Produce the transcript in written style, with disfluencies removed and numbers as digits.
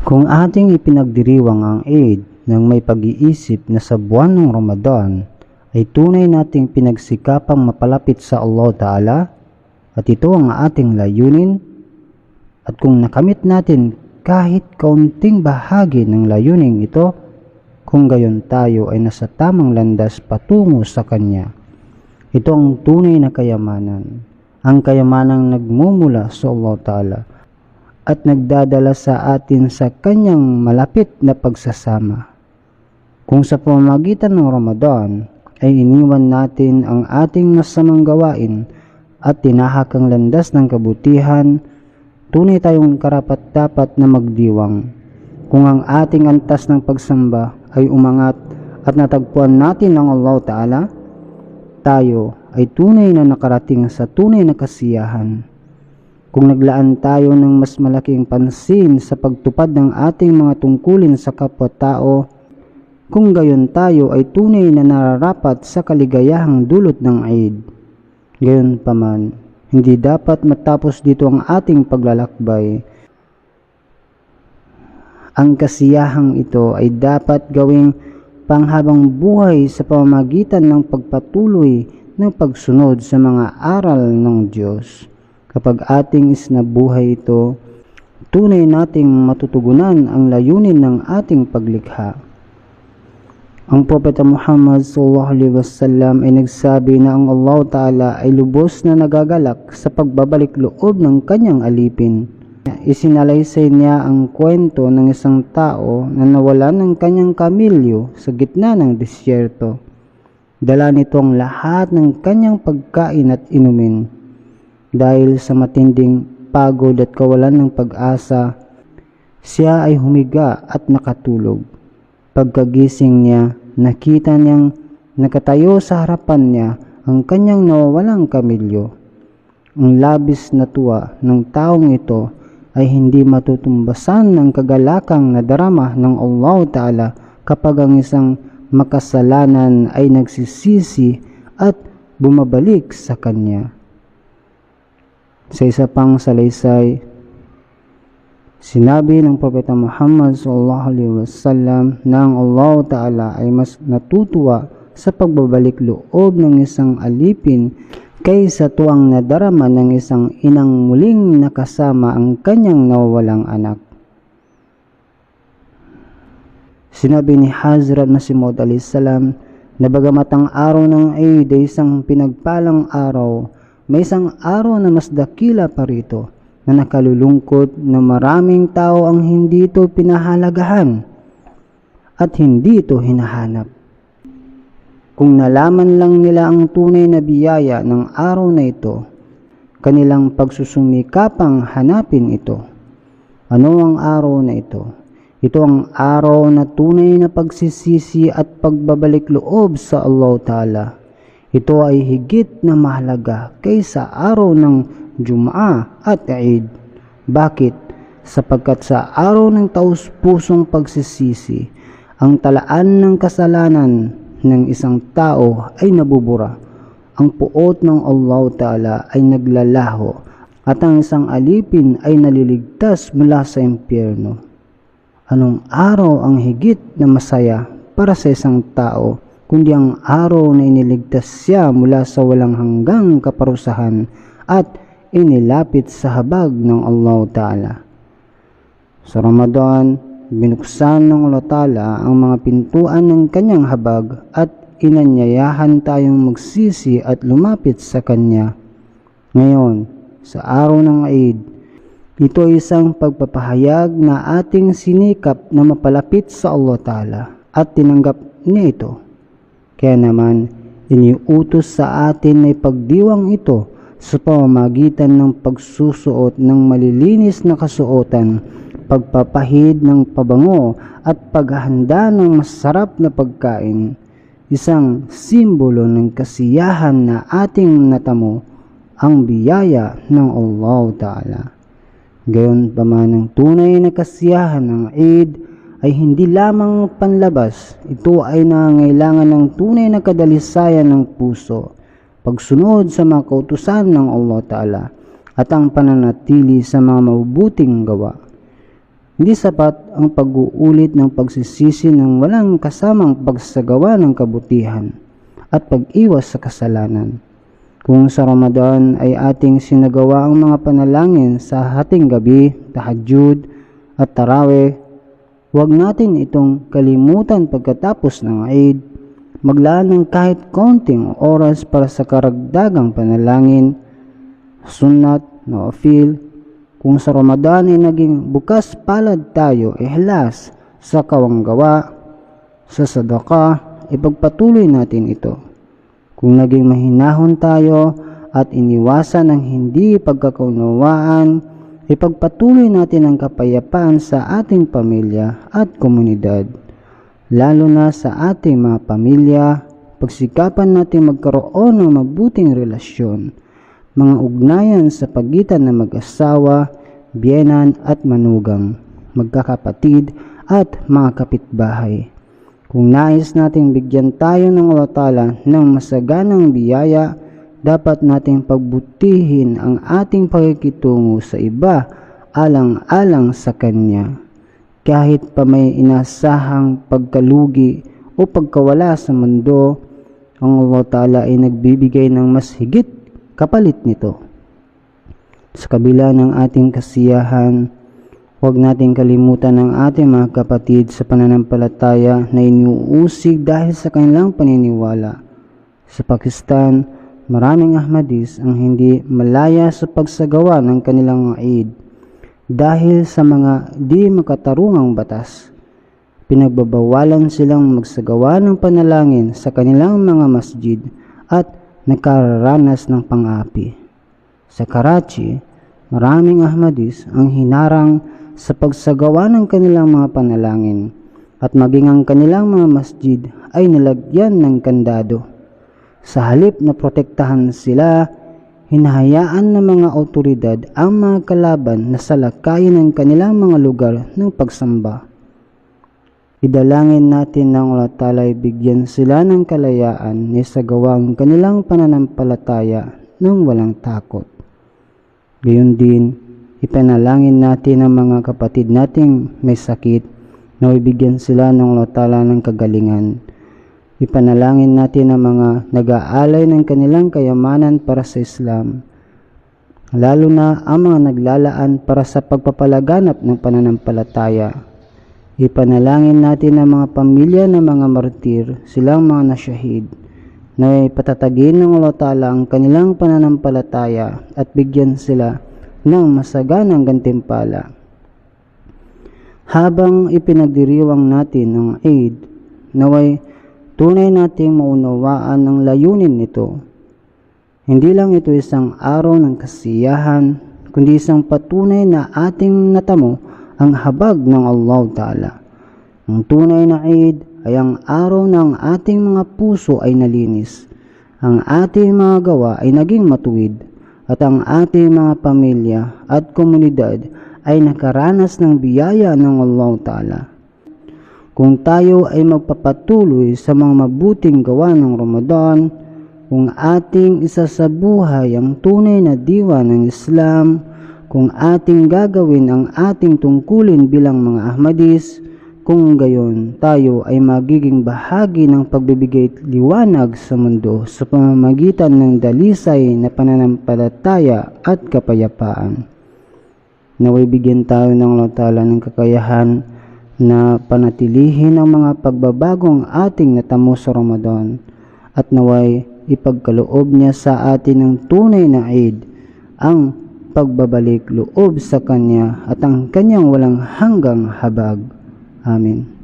Kung ating ipinagdiriwang ang Eid ng may pag-iisip na sa buwan ng Ramadan ay tunay nating pinagsikapang mapalapit sa Allah Ta'ala at ito ang ating layunin, at kung nakamit natin kahit kaunting bahagi ng layuning ito, kung gayon tayo ay nasa tamang landas patungo sa Kanya. Ito ang tunay na kayamanan, ang kayamanang nagmumula sa Allah Ta'ala at nagdadala sa atin sa Kanyang malapit na pagsasama. Kung sa pamamagitan ng Ramadan ay iniwan natin ang ating masamang gawain at tinahak ang landas ng kabutihan, tunay tayong karapat-dapat na magdiwang. Kung ang ating antas ng pagsamba ay umangat at natagpuan natin ang Allah Ta'ala, tayo ay tunay na nakarating sa tunay na kasiyahan. Kung naglaan tayo ng mas malaking pansin sa pagtupad ng ating mga tungkulin sa kapwa-tao, kung gayon tayo ay tunay na nararapat sa kaligayahang dulot ng Eid. Gayon paman, hindi dapat matapos dito ang ating paglalakbay. Ang kasiyahang ito ay dapat gawing panghabang buhay sa pamamagitan ng pagpatuloy ng pagsunod sa mga aral ng Diyos. Kapag ating isnabuhay ito, tunay nating matutugunan ang layunin ng ating paglikha. Ang Propeta Muhammad SAW ay nagsabi na ang Allah Ta'ala ay lubos na nagagalak sa pagbabalik loob ng Kanyang alipin. Isinalaysay niya ang kwento ng isang tao na nawalan ng kanyang kamilyo sa gitna ng disyerto. Dala nito ang lahat ng kanyang pagkain at inumin. Dahil sa matinding pagod at kawalan ng pag-asa, siya ay humiga at nakatulog. Pagkagising niya, nakita niyang nakatayo sa harapan niya ang kanyang nawawalang kamilyo. Ang labis na tuwa ng taong ito ay hindi matutumbasan ng kagalakang nadarama ng Allah Ta'ala kapag ang isang makasalanan ay nagsisisi at bumabalik sa Kanya. Sa isa pang salaysay, sinabi ng Propeta Muhammad SAW na ang Allah Ta'ala ay mas natutuwa sa pagbabalik loob ng isang alipin kaysa tuwang nadarama ng isang inang muling nakasama ang kanyang nawawalang anak. Sinabi ni Hazrat Masih Maud a.s. na bagamat ang araw ng Eid ay isang pinagpalang araw, may isang araw na mas dakila pa rito na nakalulungkot na maraming tao ang hindi ito pinahalagahan at hindi ito hinahanap. Kung nalaman lang nila ang tunay na biyaya ng araw na ito, kanilang pagsusumikapang hanapin ito. Ano ang araw na ito? Ito ang araw na tunay na pagsisisi at pagbabalik loob sa Allah Ta'ala. Ito ay higit na mahalaga kaysa araw ng Jum'ah at Eid. Bakit? Sapagkat sa araw ng taus-pusong pagsisisi, ang talaan ng kasalanan ng isang tao ay nabubura. Ang puot ng Allah Ta'ala ay naglalaho at ang isang alipin ay naliligtas mula sa impyerno. Anong araw ang higit na masaya para sa isang tao kundi ang araw na iniligtas siya mula sa walang hanggang kaparusahan at inilapit sa habag ng Allah Ta'ala. Sa Ramadan, binuksan ng Allah Ta'ala ang mga pintuan ng kanyang habag at inanyayahan tayong magsisi at lumapit sa Kanya. Ngayon, sa araw ng Eid, ito ay isang pagpapahayag na ating sinikap na mapalapit sa Allah Ta'ala at tinanggap niya ito. Kaya naman, iniutos sa atin na ipagdiwang ito sa pamamagitan ng pagsusuot ng malilinis na kasuotan, pagpapahid ng pabango at paghahanda ng masarap na pagkain, isang simbolo ng kasiyahan na ating natamo ang biyaya ng Allah Ta'ala. Gayon pa man ang tunay na kasiyahan ng Eid ay hindi lamang panlabas, ito ay nangangailangan ng tunay na kadalisayan ng puso, pagsunod sa mga kautusan ng Allah Ta'ala, at ang pananatili sa mga mabubuting gawa. Hindi sapat ang pag-uulit ng pagsisisi ng walang kasamang pagsagawa ng kabutihan at pag-iwas sa kasalanan. Kung sa Ramadan ay ating sinagawa ang mga panalangin sa hating gabi, tahajjud at tarawih, huwag natin itong kalimutan pagkatapos ng Eid. Maglaan ng kahit konting oras para sa karagdagang panalangin, sunnat, nawafil. Kung sa Ramadan ay naging bukas palad tayo, ihlas sa kawanggawa, sa sadaka, ipagpatuloy natin ito. Kung naging mahinahon tayo at iniwasan ang hindi pagkakaunawaan, ipagpatuloy natin ang kapayapaan sa ating pamilya at komunidad. Lalo na sa ating mga pamilya, pagsikapan natin magkaroon ng mabuting relasyon, mga ugnayan sa pagitan ng mag-asawa, biyenan at manugang, magkakapatid at mga kapitbahay. Kung nais nating bigyan tayo ng Allah Ta'ala ng masaganang biyaya, dapat nating pagbutihin ang ating pakikitungo sa iba alang-alang sa Kanya. Kahit pa may inasahang pagkalugi o pagkawala sa mundo, ang Allah Ta'ala ay nagbibigay ng mas higit kapalit nito. Sa kabila ng ating kasiyahan, huwag nating kalimutan ang ating mga kapatid sa pananampalataya na inuusig dahil sa kanilang paniniwala. Sa Pakistan, maraming Ahmadis ang hindi malaya sa pagsagawa ng kanilang Eid dahil sa mga di makatarungang batas. Pinagbabawalan silang magsagawa ng panalangin sa kanilang mga masjid at nakararanas ng pang-api. Sa Karachi, maraming Ahmadis ang hinarang sa pagsagawa ng kanilang mga panalangin at maging ang kanilang mga masjid ay nilagyan ng kandado. Sa halip na protektahan sila, hinahayaan ng mga otoridad ang mga kalaban na salakayin ang kanilang mga lugar ng pagsamba. Idalangin natin ng Allah Ta'ala ay bigyan sila ng kalayaan na isagawang kanilang pananampalataya ng walang takot. Gayon din, ipanalangin natin ang mga kapatid nating may sakit na ibigyan sila ng Allah Ta'ala ng kagalingan. Ipanalangin natin ang mga nag-aalay ng kanilang kayamanan para sa Islam, lalo na ang mga naglalaan para sa pagpapalaganap ng pananampalataya. Ipanalangin natin ang mga pamilya ng mga martir, silang mga nasyahid, na patatagin ng Allah Ta'ala ang kanilang pananampalataya at bigyan sila ng masaganang gantimpala. Habang ipinagdiriwang natin ang Eid, naway tunay nating maunawaan ang layunin nito. Hindi lang ito isang araw ng kasiyahan, kundi isang patunay na ating natamo ang habag ng Allah Ta'ala. Ang tunay na Eid ay ang araw ng ating mga puso ay nalinis, ang ating mga gawa ay naging matuwid, at ang ating mga pamilya at komunidad ay nakaranas ng biyaya ng Allah Ta'ala. Kung tayo ay magpapatuloy sa mga mabuting gawa ng Ramadan, kung ating isasabuhay ang tunay na diwa ng Islam, kung ating gagawin ang ating tungkulin bilang mga Ahmadis, kung gayon tayo ay magiging bahagi ng pagbibigay liwanag sa mundo sa pamamagitan ng dalisay na pananampalataya at kapayapaan. Naway bigyan tayo ng Allah Ta'ala ng kakayahan na panatilihin ang mga pagbabagong ating natamo sa Ramadan at naway ipagkaloob niya sa atin ng tunay na Eid, ang pagbabalik loob sa Kanya at ang Kanyang walang hanggang habag. Amin.